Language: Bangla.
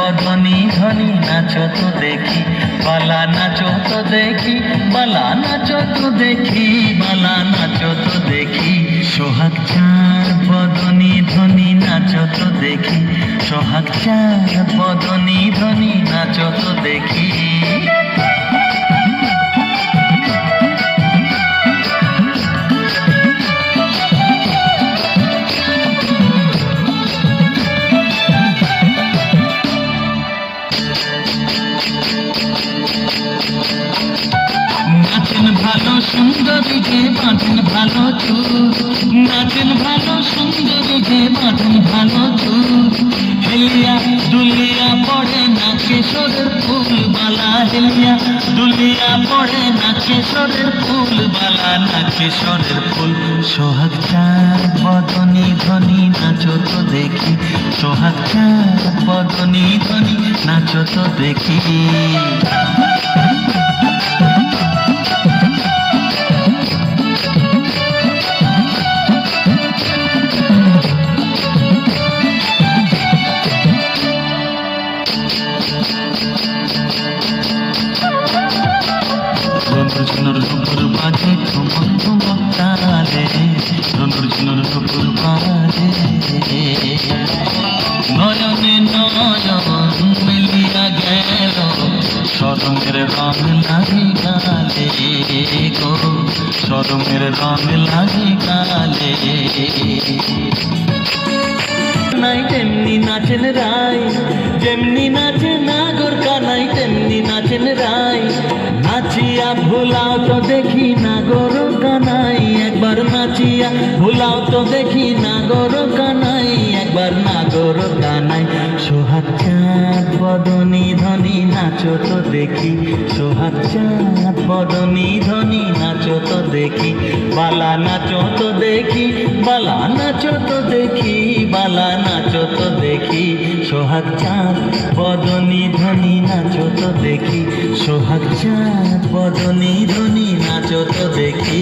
বদনী ধ্বনি নাচো তো দেখি, বালা নাচো তো দেখি, বালা নাচো তো দেখি, বালা নাচো তো দেখি। সোহাগ চাঁদ বদনী ধ্বনি নাচো তো দেখি, সোহাগ চাঁদ বদনী ধ্বনি নাচো তো দেখি। নাচেন ভালো সুন্দরী যে বাঁধেন ভালো চুল, নাচেন ভালো সুন্দরী যে বাঁধেন ভালো চুল। হেলিয়া দুলিয়া পড়ে না কেশরের ফুল বালা, হেলিয়া দুলিয়া পড়ে না কেশরের ফুল বালা, না কেশরের ফুল। সোহাগ চাঁদ বদনী ধ্বনি নাচো তো দেখি, সোহাগ চাঁদ বদনী ধ্বনি নাচো তো দেখি। ঝুনুর ঝুনুর বাজে ঠুমক ঠুমক তালে, ঝুনুর ঝুনুর ঝুনুর বাজে। নয়নে নয়ন মিলিয়া গেল, সরমের রং লাগে গালে গো, সরমের রং লাগে গালে। নাই তেমনি নাচেন রাই, যেমনি নাচে নাগর কানাই তেমনি নাচেন রাই। নাচিয়া ভুলাও তো দেখি নাগর কানাই, একবার নাচিয়া ভুলাও তো দেখি নাগর কানাই, একবার নাগর কানাই। সোহাগ চাঁদ বদনী ধ্বনি নাচো তো দেখি, সোহাগ চাঁদ বদনী ধ্বনি নাচো তো দেখি, বালা নাচো তো দেখি, বালা নাচো তো দেখি, বালা নাচো তো দেখি। সোহাগ চাঁদ বদনী ধ্বনি নাচো তো দেখি, সোহাগ চাঁদ বদনী ধ্বনি নাচো তো দেখি।